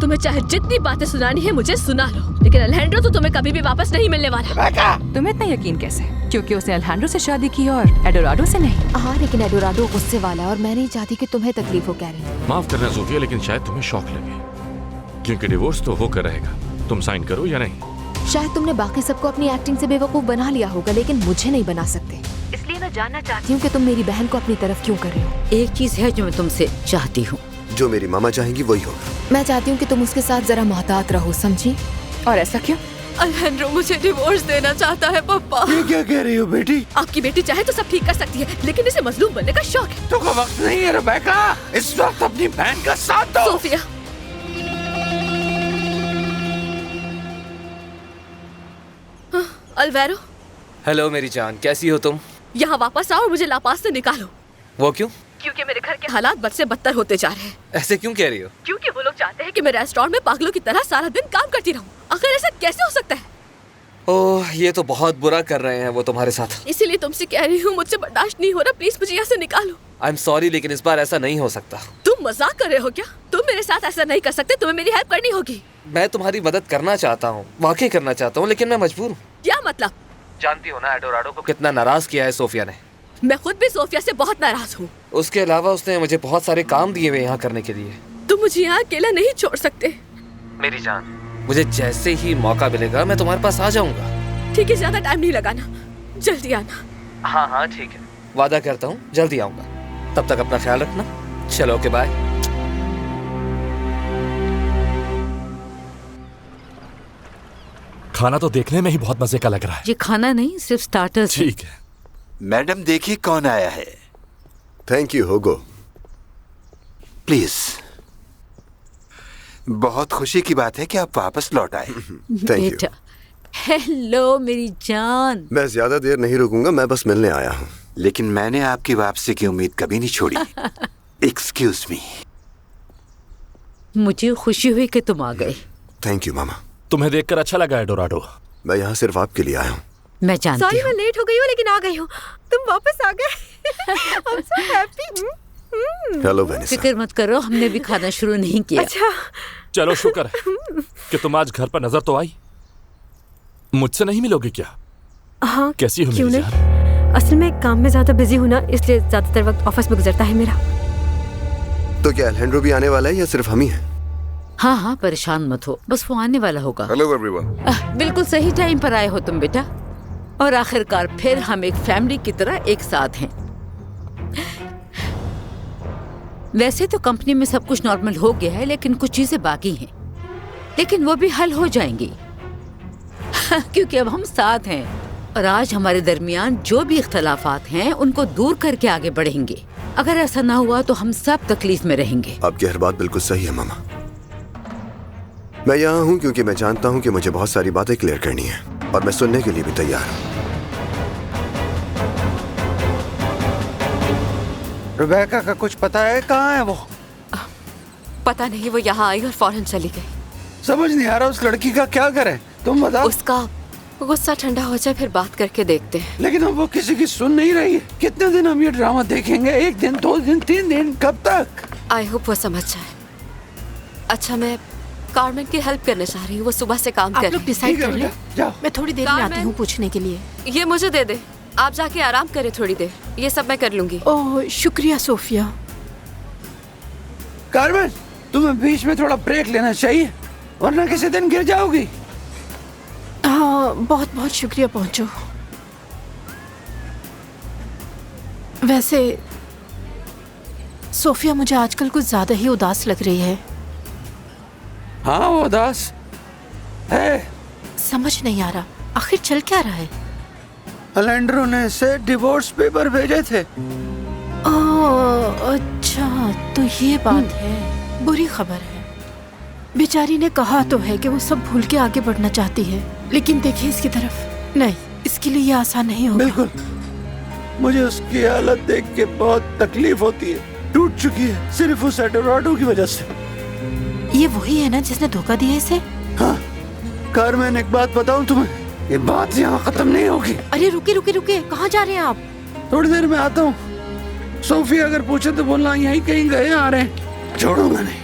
तुम्हें चाहे जितनी बातें सुनानी है मुझे सुना लो, लेकिन अल्हेंड्रो तो तुम्हें कभी भी वापस नहीं मिलने वाला। तुम्हें इतना यकीन कैसे? क्योंकि उसने अल्हेंड्रो से शादी की और एडोराडो से नहीं। हाँ, लेकिन एडोराडो गुस्से वाला है और मैं नहीं चाहती कि तुम्हें तकलीफ हो कैरन। माफ करना सोफिया, लेकिन शायद तुम्हें शौक लगे, क्योंकि डिवोर्स तो होकर रहेगा। तुम साइन करो या नहीं। शायद तुमने बाकी सबको अपनी एक्टिंग से बेवकूफ बना लिया होगा, लेकिन मुझे नहीं बना सकते। इसलिए मैं जानना चाहती हूँ कि तुम मेरी बहन को अपनी तरफ क्यों कर रहे हो। एक चीज है जो मैं तुमसे चाहती हूँ। जो मेरी मामा चाहेंगी वही होगा। मैं चाहती हूँ कि तुम उसके साथ जरा मोहतात रहो, समझी? और ऐसा क्यों? अल्हेंड्रो मुझे डिवोर्स देना चाहता है पापा। ये क्या कह रही हो बेटी? आपकी बेटी चाहे तो सब ठीक कर सकती है, लेकिन इसे मजलूम बनने का शौक है। तो वक्त नहीं है रेबेका, इस वक्त अपनी बहन का साथ दो। सोफिया, अल्वेरो। हेलो मेरी जान, कैसी हो तुम? यहाँ वापस आओ और मुझे लापास से निकालो। वो क्यों? क्योंकि मेरे घर के हालात बद से बदतर होते जा रहे हैं। ऐसे क्यों कह रही हो? क्योंकि वो लोग चाहते हैं कि मैं रेस्टोरेंट में पागलों की तरह सारा दिन काम करती रहूं। आखिर ऐसा कैसे हो सकता है? ओह, ये तो बहुत बुरा कर रहे हैं वो तुम्हारे साथ। इसीलिए तुमसे कह रही हूँ, मुझसे बर्दाश्त नहीं हो रहा, प्लीज मुझे यहाँ से निकालो। आई एम सॉरी, लेकिन इस बार ऐसा नहीं हो सकता। तुम मजाक कर रहे हो क्या? तुम मेरे साथ ऐसा नहीं कर सकते, तुम्हें मेरी हेल्प करनी होगी। मैं तुम्हारी मदद करना चाहता हूँ, वाकई करना चाहता हूँ, लेकिन मैं मजबूर हूँ। क्या मतलब? जानती हो ना एडोराडो को कितना नाराज किया है सोफिया ने। मैं खुद भी सोफिया से बहुत नाराज हूँ। उसके अलावा उसने मुझे बहुत सारे काम दिए हुए यहाँ करने के लिए। तुम मुझे यहाँ अकेला नहीं छोड़ सकते। मेरी जान, मुझे जैसे ही मौका मिलेगा मैं तुम्हारे पास आ जाऊंगा। ठीक है, ज्यादा टाइम नहीं लगाना, जल्दी आना। हाँ हाँ ठीक है, वादा करता हूँ जल्दी आऊंगा। तब तक अपना ख्याल रखना। चलो, ओके बाय। खाना तो देखने में ही बहुत मजे का लग रहा है। ये खाना नहीं, सिर्फ स्टार्टर्स। ठीक है। मैडम देखिए कौन आया है। थैंक यू होगो। प्लीज। बहुत खुशी की बात है कि आप वापस लौट आए। Thank you. हेलो मेरी जान। मैं ज्यादा देर नहीं रुकूंगा, मैं बस मिलने आया हूँ। लेकिन मैंने आपकी वापसी की उम्मीद कभी नहीं छोड़ी। Excuse me. मुझे खुशी हुई कि तुम आ गए। थैंक यू मामा। तुम्हें देखकर अच्छा लगा एडोराडो। मैं यहाँ सिर्फ आपके लिए आया हूँ। मैं जानती हूँ। सॉरी, मैं लेट हो गई हूँ, लेकिन आ गई हूँ। तुम वापस आ गए। I'm so happy। हेलो वेनिसा। फिक्र मत करो, हमने भी खाना शुरू नहीं किया। अच्छा, चलो, शुक्र है कि तुम आज घर पर नजर तो आई। मुझसे नहीं मिलोगी क्या? हाँ, कैसी हो क्यों मेरी नहीं? जान? असल में काम में ज्यादा बिजी हूँ ना, इसलिए ज्यादातर वक्त ऑफिस में गुजरता है मेरा। तो क्या अल्हेंड्रो भी आने वाला है या सिर्फ हम ही हैं? हाँ हाँ, परेशान मत हो, बस वो आने वाला होगा। Hello everyone. बिल्कुल सही टाइम पर आए हो तुम बेटा। और आखिरकार फिर हम एक फैमिली की तरह एक साथ हैं। वैसे तो कंपनी में सब कुछ नॉर्मल हो गया है, लेकिन कुछ चीजें बाकी हैं, लेकिन वो भी हल हो जाएंगी। क्योंकि अब हम साथ हैं और आज हमारे दरमियान जो भी इख्तलाफात हैं उनको दूर करके आगे बढ़ेंगे। अगर ऐसा ना हुआ तो हम सब तकलीफ में रहेंगे। आपकी हर बात बिल्कुल सही है मामा। मैं यहाँ हूँ क्योंकि मैं जानता हूँ कि मुझे बहुत सारी बातें क्लियर करनी है और मैं सुनने के लिए भी तैयार हूँ। रेबेका का कुछ पता है? कहाँ है वो? पता नहीं, वो यहाँ आई और फौरन चली गई। समझ नहीं आ रहा उस लड़की का क्या करे, तुम बताओ। उसका गुस्सा ठंडा हो जाए फिर बात करके देखते हैं। लेकिन अब वो किसी की सुन नहीं रही है। कितने दिन हम ये ड्रामा देखेंगे? 1 दिन, 2 दिन, 3 दिन, कब तक? आई होप वो समझ जाए। अच्छा, मैं कार्मेन की हेल्प करना चाह रही हूँ, वो सुबह से काम कर रही है। डिसाइड कर ले। जाओ। मैं थोड़ी देर में आती हूँ पूछने के लिए। ये मुझे दे दे, आप जाके आराम करें थोड़ी देर, ये सब मैं कर लूंगी। ओह शुक्रिया सोफिया। कार्मेन, तुम्हें बीच में थोड़ा ब्रेक लेना चाहिए, वरना किसी दिन गिर जाओगी। हाँ, बहुत बहुत शुक्रिया, पहुंचो। वैसे सोफिया, मुझे आजकल कुछ ज्यादा ही उदास लग रही है। हाँ, वो उदास है। समझ नहीं आ रहा आखिर चल क्या रहा है। अलेंड्रो ने इसे डिवोर्स पेपर भेजे थे। ओह अच्छा, तो ये बात है। बुरी खबर है। बेचारी ने कहा तो है कि वो सब भूल के आगे बढ़ना चाहती है, लेकिन देखिए इसकी तरफ। नहीं, इसके लिए ये आसान नहीं होगा। बिल्कुल। मुझे उसकी हालत देख के बहुत तकलीफ होती है। टूट चुकी है सिर्फ उस एडोराडो की वजह से। ये वही है ना जिसने धोखा दिया इसे? हाँ, कार्मेन एक बात बताऊं तुम्हें, ये बात यहाँ खत्म नहीं होगी। अरे रुके रुके रुके, कहाँ जा रहे हैं आप? थोड़ी देर में आता हूँ। सोफी अगर पूछे तो बोलना यहीं कहीं गए आ रहे हैं, छोड़ूंगा नहीं।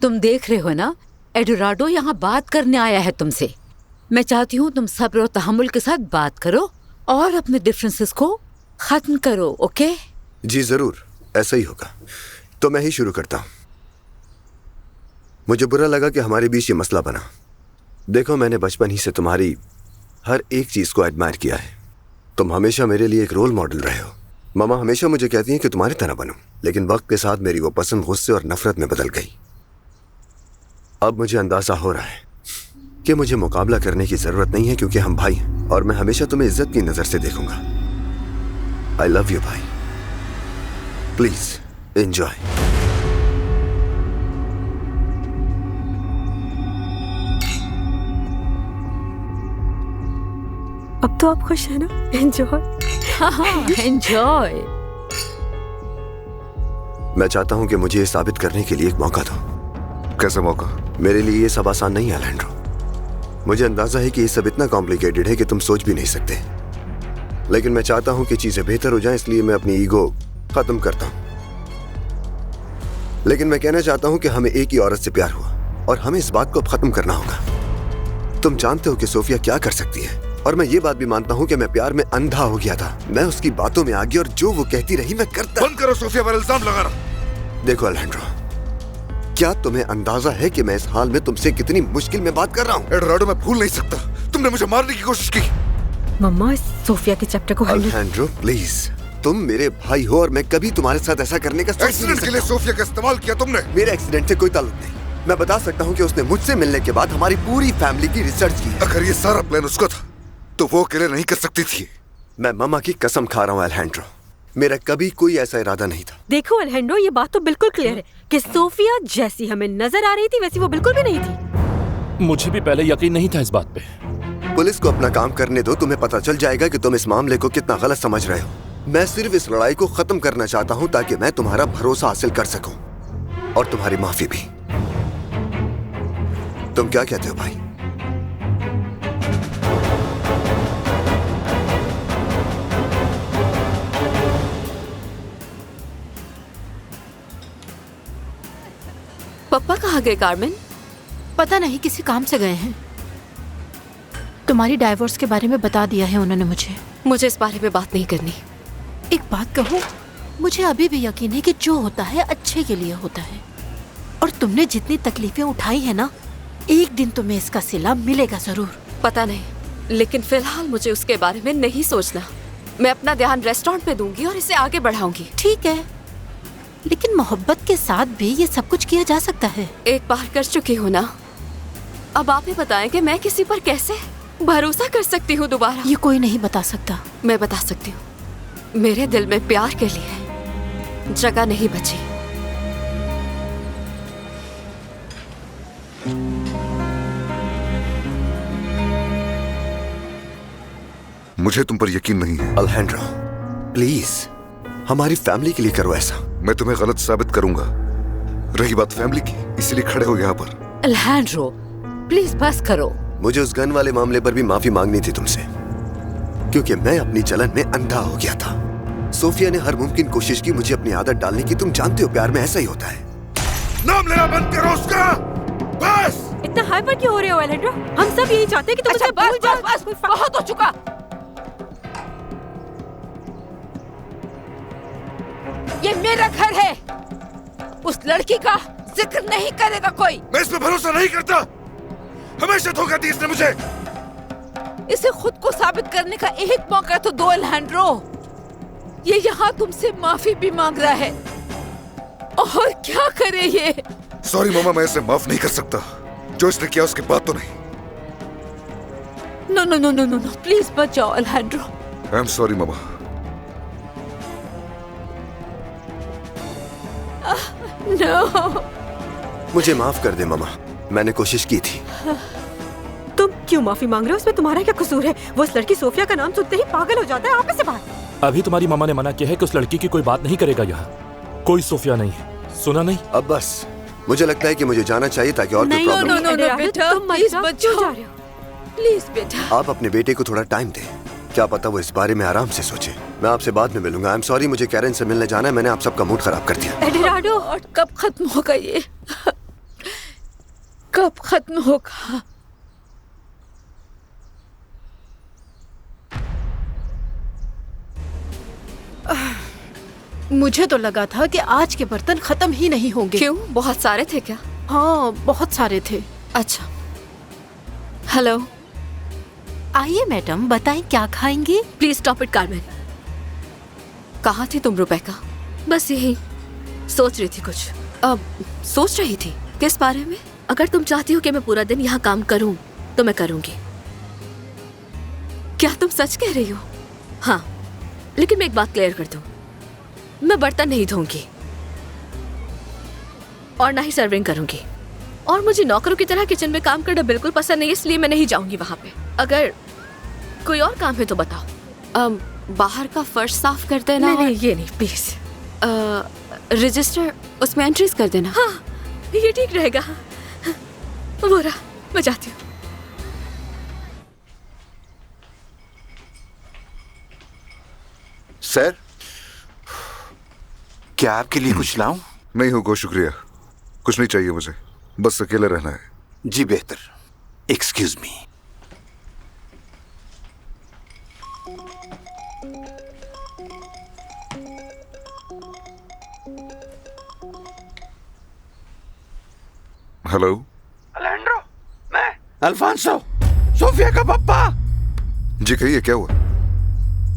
तुम देख रहे हो ना, एडोराडो यहाँ बात करने आया है तुमसे। मैं चाहती हूँ तुम सब्र और तहम्मुल के साथ बात करो और अपने डिफरेंसेस को खत्म करो, ओके? जी जरूर, ऐसा ही होगा। तो मैं ही शुरू करता हूँ। मुझे बुरा लगा कि हमारे बीच ये मसला बना। देखो, मैंने बचपन ही से तुम्हारी हर एक चीज को एडमायर किया है। तुम हमेशा मेरे लिए एक रोल मॉडल रहे हो। मामा हमेशा मुझे कहती हैं कि तुम्हारी तरह बनूं, लेकिन वक्त के साथ मेरी वो पसंद गुस्से और नफरत में बदल गई। अब मुझे अंदाजा हो रहा है कि मुझे मुकाबला करने की जरूरत नहीं है, क्योंकि हम भाई हैं और मैं हमेशा तुम्हें इज्जत की नजर से देखूंगा। आई लव यू भाई। Please enjoy. अब तो आप खुश है ना? एंजॉय। हाँ, एंजॉय। मैं चाहता हूं कि मुझे ये साबित करने के लिए एक मौका दो। कैसा मौका? मेरे लिए ये सब आसान नहीं है अलैंड्रो। मुझे अंदाजा है कि ये सब इतना कॉम्प्लिकेटेड है कि तुम सोच भी नहीं सकते, लेकिन मैं चाहता हूं कि चीजें बेहतर हो जाएं, इसलिए मैं अपनी ईगो खत्म करता हूं। लेकिन मैं कहना चाहता हूं कि हमें एक ही औरत से प्यार हुआ और हमें इस बात को अब खत्म करना होगा। तुम जानते हो कि सोफिया क्या कर सकती है, और मैं ये बात भी मानता हूं कि मैं प्यार में अंधा हो गया था। मैं उसकी बातों में आ गया और जो वो कहती रही मैं करता। बंद करो सोफिया पर इल्जाम लगाना। देखो अलैंड्रो, क्या तुम्हें अंदाजा है कि मैं इस हाल में तुमसे कितनी मुश्किल में बात कर रहा हूँ? एडोराडो, मैं भूल नहीं सकता, तुमने मुझे मारने की कोशिश की। मम्मा, इस सोफिया के चैप्टर को अलैंड्रो प्लीज, तुम मेरे भाई हो और मैं कभी तुम्हारे साथ ऐसा करने का सोच नहीं एक्सीडेंट के लिए सकता। सोफिया का इस्तेमाल किया तुमने। मेरे एक्सीडेंट से कोई ताल्लुक नहीं। मैं बता सकता हूँ कि उसने मुझसे मिलने के बाद हमारी पूरी फैमिली की रिसर्च की है। अगर ये सारा प्लान उसका था तो वो अकेले नहीं कर सकती थी। मैं मम्मा की कसम खा रहा हूँ अलैंड्रो, मेरा कभी कोई ऐसा इरादा नहीं था। देखो अलैंड्रो, ये बात तो बिल्कुल क्लियर है कि सोफिया जैसी हमें नजर आ रही थी वैसी वो बिल्कुल भी नहीं थी। मुझे भी पहले यकीन नहीं था इस बात पे। पुलिस को अपना काम करने दो, तुम्हें पता चल जाएगा कि तुम इस मामले को कितना गलत समझ रहे हो। मैं सिर्फ इस लड़ाई को खत्म करना चाहता हूँ ताकि मैं तुम्हारा भरोसा हासिल कर सकूं और तुम्हारी माफी भी। तुम क्या कहते हो भाई? पापा कहाँ गए कार्मेन? पता नहीं, किसी काम से गए हैं। तुम्हारी डाइवोर्स के बारे में बता दिया है उन्होंने मुझे। मुझे इस बारे में बात नहीं करनी। एक बात कहूँ, मुझे अभी भी यकीन है कि जो होता है अच्छे के लिए होता है। और तुमने जितनी तकलीफें उठाई है ना, एक दिन तुम्हें इसका सिला मिलेगा जरूर। पता नहीं, लेकिन फिलहाल मुझे उसके बारे में नहीं सोचना। मैं अपना ध्यान रेस्टोरेंट पे दूंगी और इसे आगे बढ़ाऊंगी। ठीक है, लेकिन मोहब्बत के साथ भी ये सब कुछ किया जा सकता है। एक बार कर चुकी हूँ ना, अब आप ही बताएं कि मैं किसी पर कैसे भरोसा कर सकती हूँ दोबारा। ये कोई नहीं बता सकता। मैं बता सकती हूँ, मेरे दिल में प्यार के लिए जगह नहीं बची। मुझे तुम पर यकीन नहीं है। अलैंड्रो प्लीज, हमारी फैमिली के लिए करो ऐसा। मैं तुम्हें गलत साबित करूंगा। रही बात फैमिली की, इसीलिए खड़े हो यहाँ पर। अलैंड्रो प्लीज बस करो। मुझे उस गन वाले मामले पर भी माफी मांगनी थी तुमसे, क्योंकि मैं अपनी जलन में अंधा हो गया था। सोफिया ने हर मुमकिन कोशिश की मुझे अपनी आदत डालने की। तुम जानते हो प्यार में ऐसा ही होता है। नाम लेना बंद करो उसका, बस। इतना हाइपर क्यों हो रहे हो अलैंड्रो? हम सब यही चाहते हैं कि तुम उसे भूल जाओ। बस बहुत हो चुका। ये मेरा घर है, उस लड़की का जिक्र नहीं करेगा कोई। मैं इस पे भरोसा नहीं करता। हमेशा धोखा दी इसने मुझे। इसे खुद को साबित करने का एक मौका तो दो अलैंड्रो। ये यहाँ तुमसे माफी भी मांग रहा है, और क्या करे ये? सॉरी मामा, मैं इसे माफ नहीं कर सकता। जो इसने किया उसकी बात तो नहीं। No no no no no no, please मत जाओ Alejandro. I am sorry mama. No, मुझे माफ कर दे मामा, मैंने कोशिश की थी। तुम क्यों माफी मांग रहे हो? उसमें तुम्हारा क्या कसूर है? वो उस लड़की सोफिया का नाम सुनते ही पागल हो जाता है। आप इसे बात। अभी तुम्हारी मामा ने मना किया है कि उस लड़की की कोई बात नहीं करेगा यहाँ। कोई सोफिया नहीं, सुना नहीं? अब बस, मुझे लगता है कि मुझे जाना चाहिए ताकि और कोई no problem no no no बेटा, प्लीज मत जाओ। प्लीज बेटा। आप अपने बेटे को थोड़ा टाइम दें, क्या पता वो इस बारे में आराम से सोचे। मैं आपसे बाद में मिलूंगा। आई एम सॉरी, मुझे कैरन से मिलने जाना है। मैंने आप सबका मूड खराब कर दिया। एडोराडो, और कब खत्म होगा ये? कब खत्म होगा? मुझे तो लगा था कि आज के बर्तन खत्म ही नहीं होंगे। क्यों, बहुत सारे थे क्या? हाँ, बहुत सारे थे। अच्छा, हेलो। आइए मैडम, बताएं क्या खाएंगी? Please stop it Carmen. कहाँ थी तुम रुबेका? बस यही सोच रही थी कुछ। अब सोच रही थी किस बारे में? अगर तुम चाहती हो कि मैं पूरा दिन यहाँ काम करूँ तो मैं करूँगी। क्या तुम सच कह रही हो? हाँ, लेकिन मैं एक बात क्लियर कर दूं, मैं बर्तन नहीं धोऊंगी और ना ही सर्विंग करूंगी, और मुझे नौकरों की तरह किचन में काम करना बिल्कुल पसंद नहीं, इसलिए मैं नहीं जाऊंगी वहां पे। अगर कोई और काम है तो बताओ। बाहर का फर्श साफ कर देना। नहीं, ये नहीं, प्लीज। रजिस्टर, उसमें एंट्रीज कर देना। हाँ, ये ठीक रहेगा। वो रहा, मैं जाती हूँ। सर, क्या आपके लिए कुछ लाऊं? नहीं होगा, शुक्रिया। कुछ नहीं चाहिए मुझे, बस अकेले रहना है। जी बेहतर। Excuse me. हेलो अलेंड्रो, मैं अल्फांसो, सोफिया का पापा। जी कहिए, क्या हुआ?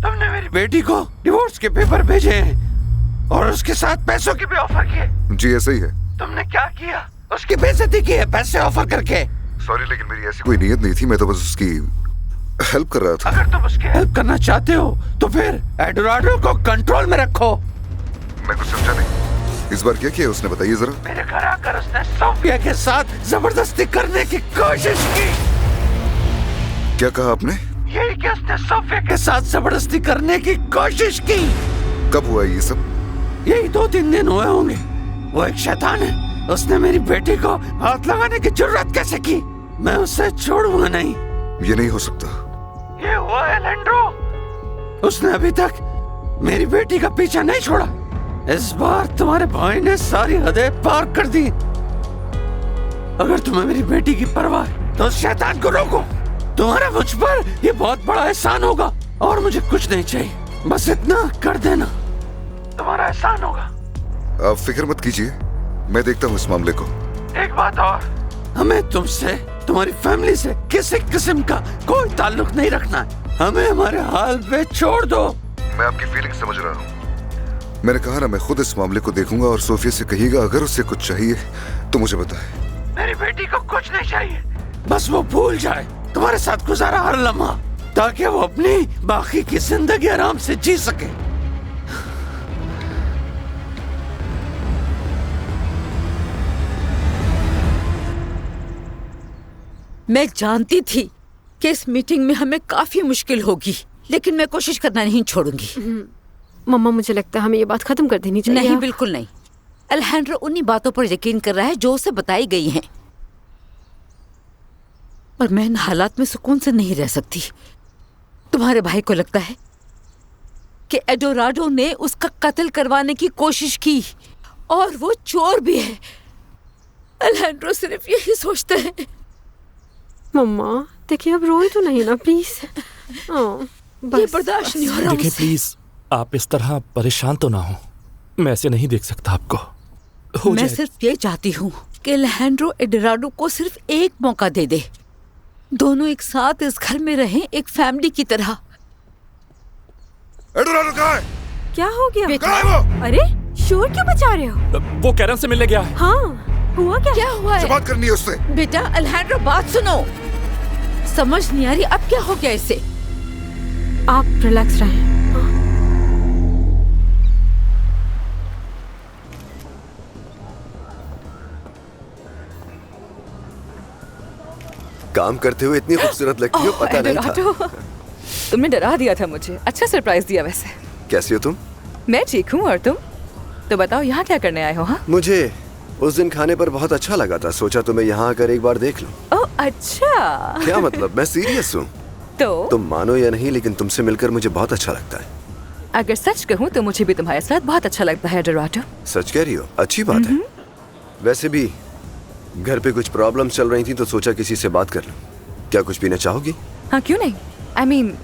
तुमने मेरी बेटी को डिवोर्स के पेपर भेजे हैं और उसके साथ पैसों के भी ऑफर किए। जी ऐसा ही है। तुमने क्या किया? उसकी बेइज्जती की है पैसे ऑफर करके। सॉरी, लेकिन मेरी ऐसी कोई नीयत नहीं थी, मैं तो बस उसकी हेल्प कर रहा था। अगर तुम उसकी हेल्प करना चाहते हो तो फिर एडोराडो को कंट्रोल में रखो। मैं कुछ समझा नहीं, इस बार क्या किया उसने, बताइए जरा। मेरे घर आकर उसने सोफिया के साथ जबरदस्ती करने की कोशिश की। क्या कहा आपने? यही कि उसने सोफिया के साथ जबरदस्ती करने की कोशिश की। कब हुआ ये सब? यही 2-3 दिन हुए होंगे। वो एक शैतान है, उसने मेरी बेटी को हाथ लगाने की जरूरत कैसे की? मैं उसे छोड़ूंगा नहीं। ये नहीं हो सकता। ये हुआ है लेंड्रो, उसने अभी तक मेरी बेटी का पीछा नहीं छोड़ा। इस बार तुम्हारे भाई ने सारी हदें पार कर दी। अगर तुम्हें मेरी बेटी की परवाह है तो उस शैतान को रोको। तुम्हारा मुझ पर ये बहुत बड़ा एहसान होगा और मुझे कुछ नहीं चाहिए, बस इतना कर देना, तुम्हारा एहसान होगा। आप फिक्र मत कीजिए, मैं देखता हूँ इस मामले को। एक बात और, हमें तुमसे, तुम्हारी फैमिली से किसी किस्म का कोई ताल्लुक नहीं रखना है। हमें हमारे हाल पे छोड़ दो। मैं आपकी फीलिंग समझ रहा हूँ। मैंने कहा ना, मैं खुद इस मामले को देखूंगा और सोफिया से कहिएगा अगर उसे कुछ चाहिए तो मुझे बताए। मेरी बेटी को कुछ नहीं चाहिए, बस वो भूल जाए तुम्हारे साथ गुजारा हर लम्हा, ताकि वो अपनी बाकी की जिंदगी आराम से जी सके। मैं जानती थी कि इस मीटिंग में हमें काफी मुश्किल होगी, लेकिन मैं कोशिश करना नहीं छोड़ूंगी। मम्मा, मुझे लगता है हमें ये बात खत्म कर देनी चाहिए। नहीं, बिल्कुल नहीं। अलेहांड्रो उन्हीं बातों पर यकीन कर रहा है जो उसे बताई गई हैं, और मैं इन हालात में सुकून से नहीं रह सकती। तुम्हारे भाई को लगता है कि एडोराडो ने उसका कत्ल करवाने की कोशिश की और वो चोर भी है। अलेहांड्रो सिर्फ यही सोचता है। मम्मा देखिए, अब रोए तो नहीं ना प्लीज। ये बर्दाश्त नहीं हो रहा। देखिए प्लीज, आप इस तरह परेशान तो ना हो, मैं ऐसे नहीं देख सकता आपको। मैं सिर्फ ये चाहती हूँ कि अलेहांड्रो एडोराडो को सिर्फ एक मौका दे दे, दोनों एक साथ इस घर में रहें, एक फैमिली की तरह। एडोराडो कहाँ है? क्या हो गया? कहाँ है वो? अरे शोर क्यों मचा रहे हो? वो कैरन से मिलने गया है। हाँ, हुआ क्या? क्या हुआ है? बात करनी है उससे। बेटा अलेहांड्रो, बात सुनो। समझ नहीं आ रही अब क्या हो गया इसे। आप रिलैक्स रहें। काम करते हुए इतनी खूबसूरत लगती हो, पता नहीं था। तुमने डरा दिया था मुझे, अच्छा सरप्राइज दिया वैसे। कैसी हो तुम? मैं ठीक हूँ, और तुम? तो बताओ यहाँ क्या करने आए हो? हाँ, मुझे उस दिन खाने पर बहुत अच्छा लगा था, सोचा तुम्हें यहाँ आकर एक बार देख लूं। ओह अच्छा। क्या मतलब, मैं सीरियस हूँ। तो तुम मानो या नहीं, लेकिन तुमसे मिलकर मुझे बहुत अच्छा लगता है। अगर सच कहूँ तो मुझे भी तुम्हारे साथ बहुत अच्छा लगता है एडोराडो। सच कह रही हो? अच्छी बात है। वैसे भी घर पे कुछ प्रॉब्लम चल रही थी तो सोचा किसी से बात कर लूं। क्या कुछ पीना चाहोगी? हाँ क्यों नहीं। आई मीन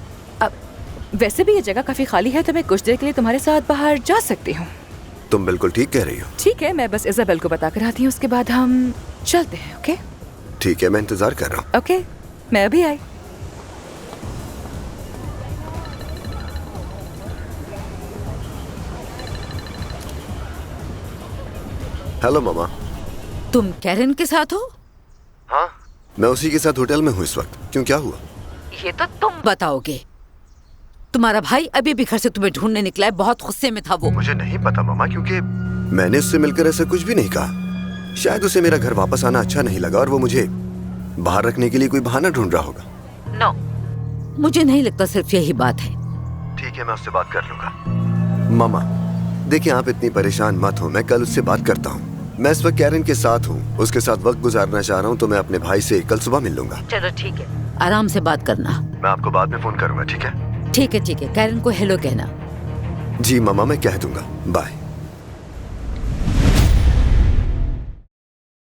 वैसे भी ये जगह काफी खाली है तो मैं कुछ देर के लिए तुम्हारे साथ बाहर जा सकती हूँ। तुम बिल्कुल ठीक कह रही हो। ठीक है, मैं बस इजाबेल को बता कर आती हूँ, उसके बाद हम चलते हैं। ओके ठीक है, मैं इंतजार कर रहा हूँ। ओके, मैं अभी आई। हेलो मामा। तुम कैरन के साथ हो? हाँ, मैं उसी के साथ होटल में हूँ इस वक्त। क्यों, क्या हुआ? ये तो तुम बताओगे। तुम्हारा भाई अभी भी घर से तुम्हें ढूंढने निकला है, बहुत गुस्से में था वो। मुझे नहीं पता मामा, क्योंकि मैंने उससे मिलकर ऐसा कुछ भी नहीं कहा। शायद उसे मेरा घर वापस आना अच्छा नहीं लगा और वो मुझे बाहर रखने के लिए कोई बहाना ढूंढ रहा होगा। नो, मुझे नहीं लगता सिर्फ यही बात है। ठीक है, मैं उससे बात कर लूंगा। मामा देखिए, आप इतनी परेशान मत हो, मैं कल उससे बात करता हूँ। मैं इस वक्त कैरन के साथ हूँ, उसके साथ वक्त गुजारना चाह रहा हूँ, तो मैं अपने भाई से कल सुबह मिल लूंगा। चलो ठीक है, आराम से बात करना। मैं आपको बाद में फोन करूंगा, ठीक है? ठीक है ठीक है, कैरन को हेलो कहना। जी मामा, मैं कह दूंगा। बाय।